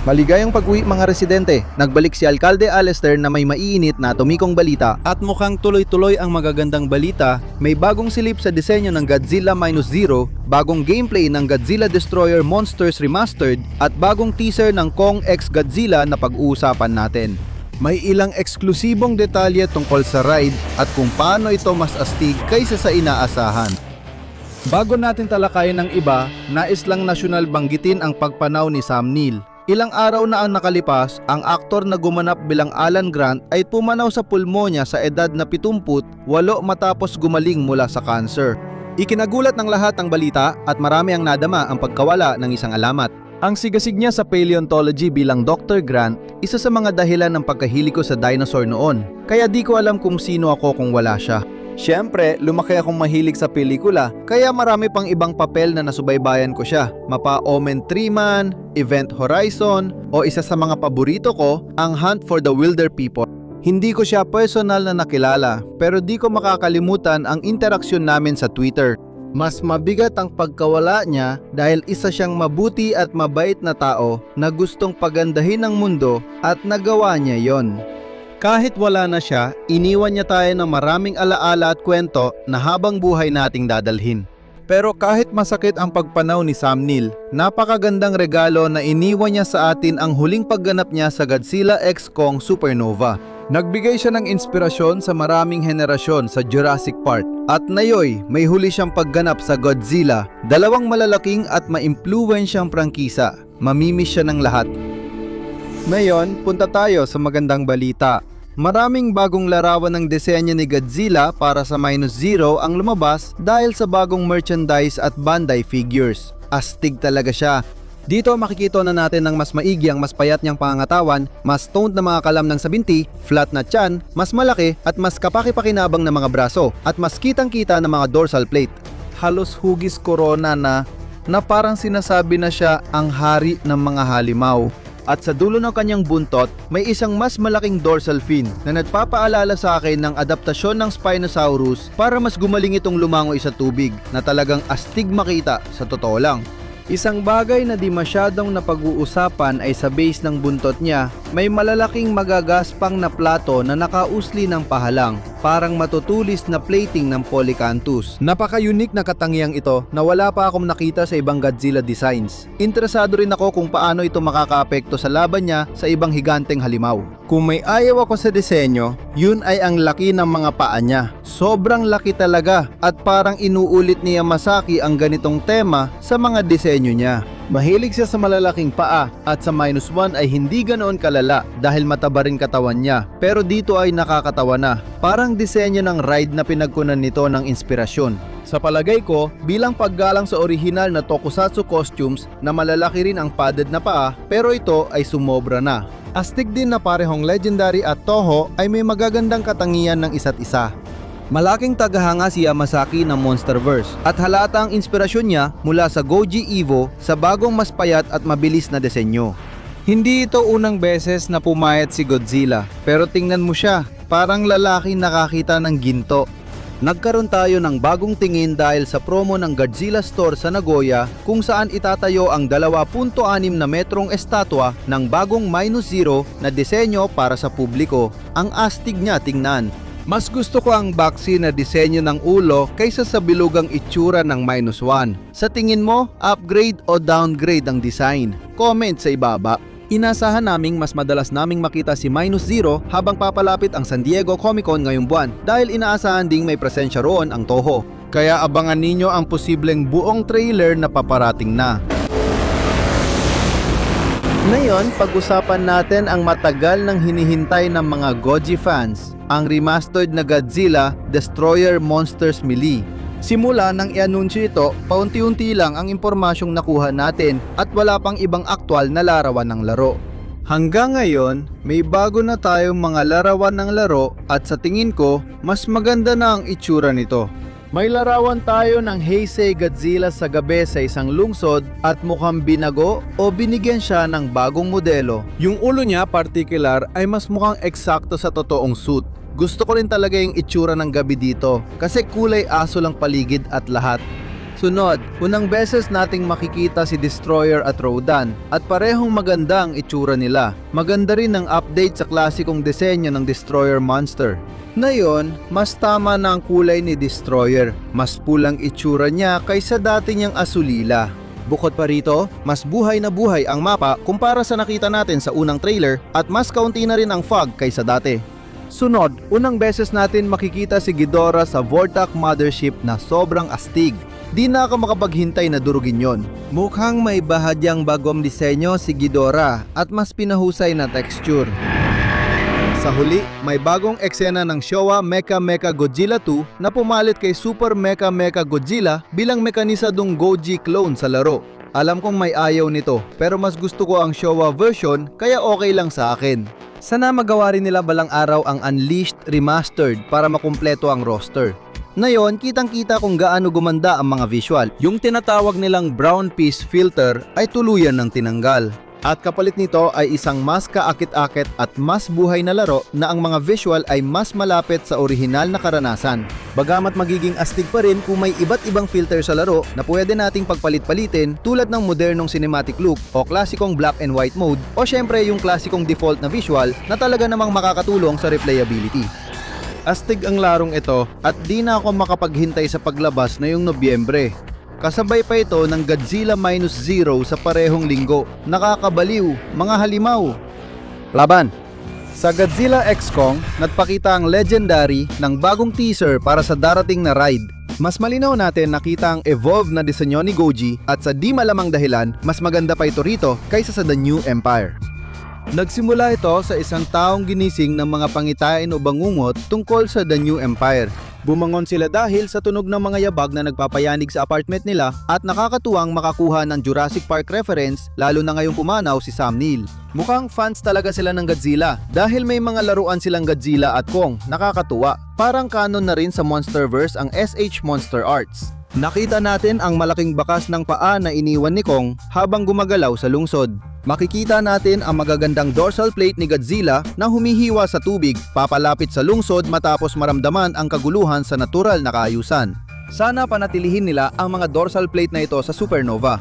Maligayang pag-uwi mga residente. Nagbalik si Alkalde Alistair na may maiinit na tumikong balita. At mukhang tuloy-tuloy ang magagandang balita. May bagong silip sa disenyo ng Godzilla Minus Zero, bagong gameplay ng Godzilla Destroyer Monsters Remastered, at bagong teaser ng Kong x Godzilla na pag-uusapan natin. May ilang eksklusibong detalye tungkol sa ride at kung paano ito mas astig kaysa sa inaasahan. Bago natin talakayin ng iba, nais lang nasyonal banggitin ang pagpanaw ni Sam Neill. Ilang araw na ang nakalipas, ang aktor na gumanap bilang Alan Grant ay pumanaw sa pulmonya sa edad na 78 matapos gumaling mula sa cancer. Ikinagulat ng lahat ang balita at marami ang nadama ang pagkawala ng isang alamat. Ang sigasig niya sa paleontology bilang Dr. Grant, isa sa mga dahilan ng pagkahilig ko sa dinosaur noon. Kaya di ko alam kung sino ako kung wala siya. Siyempre, lumaki akong mahilig sa pelikula, kaya marami pang ibang papel na nasubaybayan ko siya. Mapa Omen 3 Man, Event Horizon, o isa sa mga paborito ko, ang Hunt for the Wilder People. Hindi ko siya personal na nakilala, pero di ko makakalimutan ang interaksyon namin sa Twitter. Mas mabigat ang pagkawala niya dahil isa siyang mabuti at mabait na tao na gustong pagandahin ang mundo at nagawa niya yon. Kahit wala na siya, iniwan niya tayo ng maraming alaala at kwento na habang buhay nating dadalhin. Pero kahit masakit ang pagpanaw ni Sam Neill, napakagandang regalo na iniwan niya sa atin ang huling pagganap niya sa Godzilla x Kong Supernova. Nagbigay siya ng inspirasyon sa maraming henerasyon sa Jurassic Park. At ngayon, may huli siyang pagganap sa Godzilla, dalawang malalaking at maimpluwensyang prangkisa. Mamimiss siya ng lahat. Ngayon, punta tayo sa magandang balita. Maraming bagong larawan ng disenyo ni Godzilla para sa Minus Zero ang lumabas dahil sa bagong merchandise at Bandai figures. Astig talaga siya. Dito makikita na natin ng mas maigi ang mas payat niyang pangangatawan, mas toned na mga kalam ng sabinti, flat na tiyan, mas malaki at mas kapaki-pakinabang na mga braso, at mas kitang-kita na mga dorsal plate. Halos hugis corona na parang sinasabi na siya ang hari ng mga halimaw. At sa dulo ng kanyang buntot, may isang mas malaking dorsal fin na nagpapaalala sa akin ng adaptasyon ng Spinosaurus para mas gumaling itong lumangoy sa tubig na talagang astig makita sa totoo lang. Isang bagay na di masyadong napag-uusapan ay sa base ng buntot niya, may malalaking magagaspang na plato na nakausli ng pahalang, parang matutulis na plating ng Polycanthus. Napaka-unique na katangiang ito na wala pa akong nakita sa ibang Godzilla designs. Interesado rin ako kung paano ito makakaapekto sa laban niya sa ibang higanteng halimaw. Kung may ayaw ako sa disenyo, yun ay ang laki ng mga paa niya. Sobrang laki talaga at parang inuulit ni Yamasaki ang ganitong tema sa mga disenyo niya. Mahilig siya sa malalaking paa at sa Minus One ay hindi ganoon kalala dahil mataba rin katawan niya. Pero dito ay nakakatawa na. Parang disenyo ng ride na pinagkunan nito ng inspirasyon. Sa palagay ko, bilang paggalang sa orihinal na tokusatsu costumes na malalaki rin ang padded na paa, pero ito ay sumobra na. Astig din na parehong Legendary at Toho ay may magagandang katangian ng isa't isa. Malaking tagahanga si Yamasaki ng Monsterverse at halata ang inspirasyon niya mula sa Goji Evo sa bagong mas payat at mabilis na disenyo. Hindi ito unang beses na pumayat si Godzilla, pero tingnan mo siya, parang lalaki nakakita ng ginto. Nagkaroon tayo ng bagong tingin dahil sa promo ng Godzilla Store sa Nagoya kung saan itatayo ang 2.6 na metrong estatwa ng bagong Minus Zero na disenyo para sa publiko. Ang astig niya tingnan. Mas gusto ko ang boxy na disenyo ng ulo kaysa sa bilugang itsura ng Minus One. Sa tingin mo, upgrade o downgrade ang design? Comment sa ibaba. Inasahan naming mas madalas naming makita si Minus Zero habang papalapit ang San Diego Comic Con ngayong buwan dahil inaasahan ding may presensya roon ang Toho. Kaya abangan ninyo ang posibleng buong trailer na paparating na. Ngayon, pag-usapan natin ang matagal nang hinihintay ng mga Goji fans, ang remastered na Godzilla Destroyer Monsters Melee. Simula nang i-anunsyo ito, paunti-unti lang ang impormasyong nakuha natin at wala pang ibang aktwal na larawan ng laro. Hanggang ngayon, may bago na tayong mga larawan ng laro at sa tingin ko, mas maganda na ang itsura nito. May larawan tayo ng Heisei Godzilla sa gabi sa isang lungsod at mukhang binago o binigyan siya ng bagong modelo. Yung ulo niya particular ay mas mukhang eksakto sa totoong suit. Gusto ko rin talaga yung itsura ng gabi dito kasi kulay aso lang paligid at lahat. Sunod, unang beses nating makikita si Destroyer at Rodan at parehong maganda ang itsura nila. Maganda rin ang update sa klasikong disenyo ng Destroyer monster. Ngayon, mas tama na ang kulay ni Destroyer. Mas pulang itsura niya kaysa dati niyang asulila. Bukod pa rito, mas buhay na buhay ang mapa kumpara sa nakita natin sa unang trailer at mas kaunti na rin ang fog kaysa dati. Sunod, unang beses natin makikita si Ghidorah sa Vortak Mothership na sobrang astig. Di na ako makapaghintay na durugin yon. Mukhang may bahagyang bagong disenyo si Ghidorah at mas pinahusay na texture. Sa huli, may bagong eksena ng Showa Mecha Mecha Godzilla 2 na pumalit kay Super Mecha Mecha Godzilla bilang mekanisadong Goji clone sa laro. Alam kong may ayaw nito, pero mas gusto ko ang Showa version kaya okay lang sa akin. Sana magawa rin nila balang araw ang Unleashed Remastered para makumpleto ang roster. Ngayon, kitang-kita kung gaano gumanda ang mga visual. Yung tinatawag nilang brown piece filter ay tuluyan ng tinanggal. At kapalit nito ay isang mas kaakit-akit at mas buhay na laro na ang mga visual ay mas malapit sa orihinal na karanasan. Bagamat magiging astig pa rin kung may iba't ibang filter sa laro na pwede nating pagpalit-palitin tulad ng modernong cinematic look o klasikong black and white mode o syempre yung klasikong default na visual na talaga namang makakatulong sa replayability. Astig ang larong ito at di na ako makapaghintay sa paglabas na yung Nobyembre. Kasabay pa ito ng Godzilla Minus Zero sa parehong linggo. Nakakabaliw, mga halimaw. Laban. Sa Godzilla X Kong, nagpakita ang legendary ng bagong teaser para sa darating na ride. Mas malinaw natin nakita ang evolved na disenyo ni Goji at sa di malamang dahilan, mas maganda pa ito rito kaysa sa The New Empire. Nagsimula ito sa isang taong ginising ng mga pangitain o bangungot tungkol sa The New Empire. Bumangon sila dahil sa tunog ng mga yabag na nagpapayanig sa apartment nila at nakakatuwang makakuha ng Jurassic Park reference lalo na ngayong pumanaw si Sam Neill. Mukhang fans talaga sila ng Godzilla dahil may mga laruan silang Godzilla at Kong, nakakatuwa. Parang canon na rin sa Monsterverse ang SH Monster Arts. Nakita natin ang malaking bakas ng paa na iniwan ni Kong habang gumagalaw sa lungsod. Makikita natin ang magagandang dorsal plate ni Godzilla na humihiwa sa tubig papalapit sa lungsod matapos maramdaman ang kaguluhan sa natural na kaayusan. Sana panatilihin nila ang mga dorsal plate na ito sa Supernova.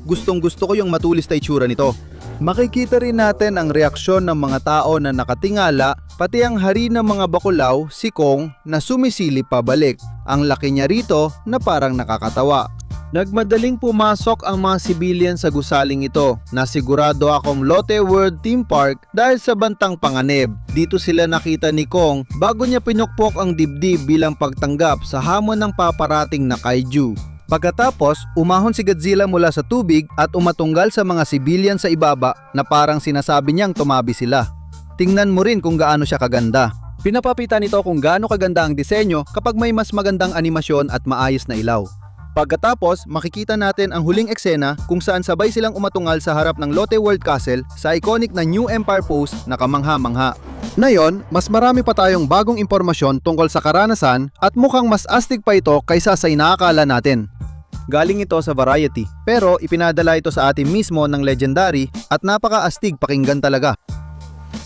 Gustong-gusto ko yung matulis na itsura nito. Makikita rin natin ang reaksyon ng mga tao na nakatingala, pati ang hari ng mga bakulaw, si Kong, na sumisilip pabalik. Ang laki niya rito na parang nakakatawa. Nagmadaling pumasok ang mga civilian sa gusaling ito. Nasigurado akong Lotte World Theme Park dahil sa bantang panganib. Dito sila nakita ni Kong bago niya pinukpok ang dibdib bilang pagtanggap sa hamon ng paparating na kaiju. Pagkatapos, umahon si Godzilla mula sa tubig at umatunggal sa mga civilian sa ibaba na parang sinasabi niyang tumabi sila. Tingnan mo rin kung gaano siya kaganda. Pinapapita nito kung gaano kaganda ang disenyo kapag may mas magandang animasyon at maayos na ilaw. Pagkatapos, makikita natin ang huling eksena kung saan sabay silang umatungal sa harap ng Lotte World Castle sa iconic na New Empire pose na kamangha-mangha. Ngayon, mas marami pa tayong bagong impormasyon tungkol sa karanasan at mukhang mas astig pa ito kaysa sa inaakala natin. Galing ito sa Variety, pero ipinadala ito sa atin mismo ng Legendary at napaka-astig pakinggan talaga.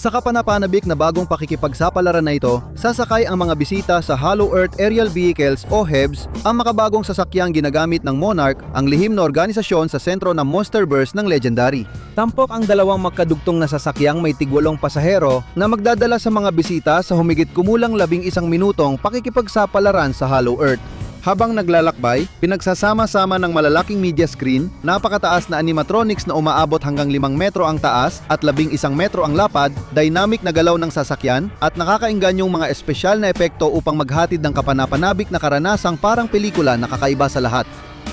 Sa kapanapanabik na bagong pakikipagsapalaran na ito, sasakay ang mga bisita sa Hollow Earth Aerial Vehicles o HEVs, ang makabagong sasakyang ginagamit ng Monarch, ang lihim na organisasyon sa sentro ng Monsterverse ng Legendary. Tampok ang dalawang magkadugtong na sasakyang may tigwalong pasahero na magdadala sa mga bisita sa humigit kumulang 11 minutong pakikipagsapalaran sa Hollow Earth. Habang naglalakbay, pinagsasama-sama ng malalaking media screen, napakataas na animatronics na umaabot hanggang 5 metro ang taas at 11 metro ang lapad, dynamic na galaw ng sasakyan, at nakakaingganyong mga espesyal na epekto upang maghatid ng kapanapanabik na karanasang parang pelikula na kakaiba sa lahat.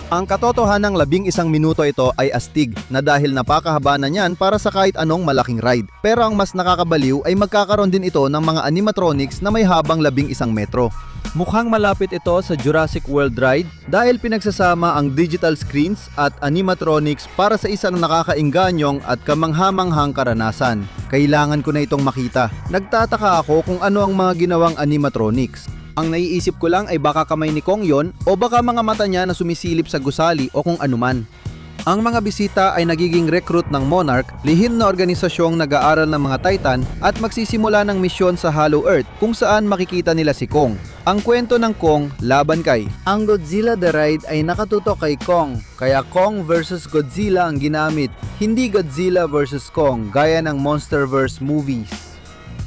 Ang katotohanang 11 minuto ito ay astig na dahil napakahaba na niyan para sa kahit anong malaking ride. Pero ang mas nakakabaliw ay magkakaroon din ito ng mga animatronics na may habang 11 metro. Mukhang malapit ito sa Jurassic World Ride dahil pinagsasama ang digital screens at animatronics para sa isang nakakaingganyong at kamanghamanghang karanasan. Kailangan ko na itong makita. Nagtataka ako kung ano ang mga ginawang animatronics. Ang naiisip ko lang ay baka kamay ni Kong yon o baka mga mata niya na sumisilip sa gusali o kung anuman. Ang mga bisita ay nagiging recruit ng Monarch, lihim na organisasyong nag-aaral ng mga Titan at magsisimula ng misyon sa Hollow Earth kung saan makikita nila si Kong. Ang kwento ng Kong laban kay. Ang Godzilla The Ride ay nakatutok kay Kong, kaya Kong versus Godzilla ang ginamit, hindi Godzilla versus Kong gaya ng Monsterverse movies.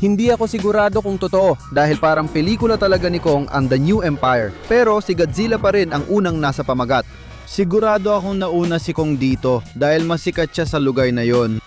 Hindi ako sigurado kung totoo dahil parang pelikula talaga ni Kong ang The New Empire, pero si Godzilla pa rin ang unang nasa pamagat. Sigurado akong nauna si Kong dito dahil masikat siya sa lugar na yon.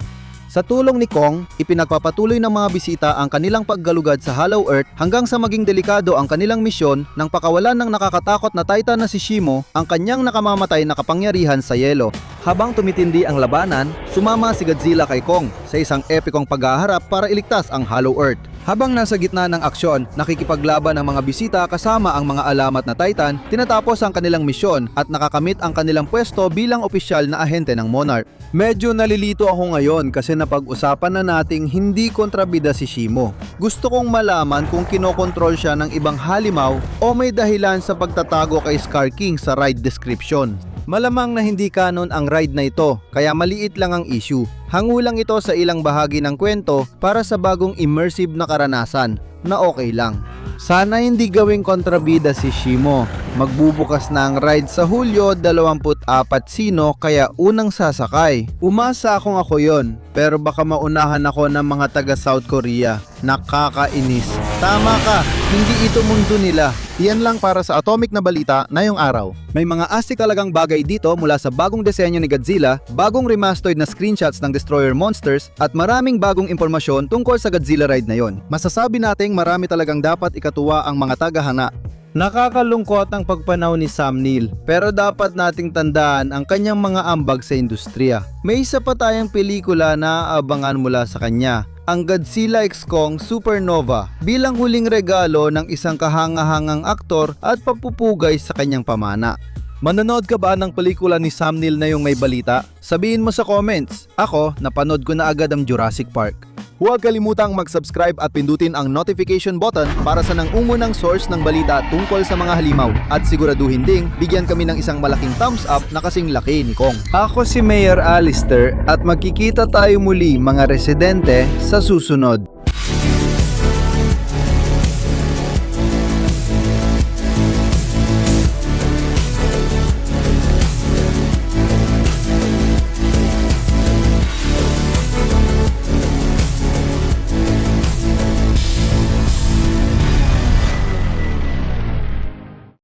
Sa tulong ni Kong, ipinagpapatuloy ng mga bisita ang kanilang paggalugad sa Hollow Earth hanggang sa maging delikado ang kanilang misyon nang pakawalan ng nakakatakot na Titan na si Shimo ang kanyang nakamamatay na kapangyarihan sa yelo. Habang tumitindi ang labanan, sumama si Godzilla kay Kong sa isang epikong paghaharap para iligtas ang Hollow Earth. Habang nasa gitna ng aksyon, nakikipaglaban ang mga bisita kasama ang mga alamat na Titan, tinatapos ang kanilang misyon at nakakamit ang kanilang pwesto bilang opisyal na ahente ng Monarch. Medyo nalilito ako ngayon kasi napag-usapan na nating hindi kontrabida si Shimo. Gusto kong malaman kung kinokontrol siya ng ibang halimaw o may dahilan sa pagtatago kay Scar King sa ride description. Malamang na hindi kanon ang ride na ito, kaya maliit lang ang issue. Hangulang ito sa ilang bahagi ng kwento para sa bagong immersive na karanasan na okay lang. Sana hindi gawing kontrabida si Shimo. Magbubukas na ang ride sa Hulyo 24 sino kaya unang sasakay. Umasa akong ako yon, pero baka maunahan ako ng mga taga South Korea. Nakakainis. Tama ka, hindi ito mundo nila. Iyan lang para sa atomic na balita ngayong araw. May mga astig talagang bagay dito mula sa bagong disenyo ni Godzilla, bagong remastered na screenshots ng Destroyer Monsters, at maraming bagong impormasyon tungkol sa Godzilla ride na yon. Masasabi nating marami talagang dapat ikatuwa ang mga tagahanga. Nakakalungkot ang pagpanaw ni Sam Neill, pero dapat nating tandaan ang kanyang mga ambag sa industriya. May isa pa tayong pelikula na aabangan mula sa kanya, ang Godzilla x Kong Supernova, bilang huling regalo ng isang kahangahangang aktor at papupugay sa kanyang pamana. Manonood ka ba ng pelikula ni Sam Neill na yung may balita? Sabihin mo sa comments. Ako, napanood ko na agad ang Jurassic Park. Huwag kalimutang mag-subscribe at pindutin ang notification button para sa nangungunang source ng balita tungkol sa mga halimaw. At siguraduhin ding bigyan kami ng isang malaking thumbs up na kasing laki ni Kong. Ako si Mayor Alistair at magkikita tayo muli mga residente sa susunod.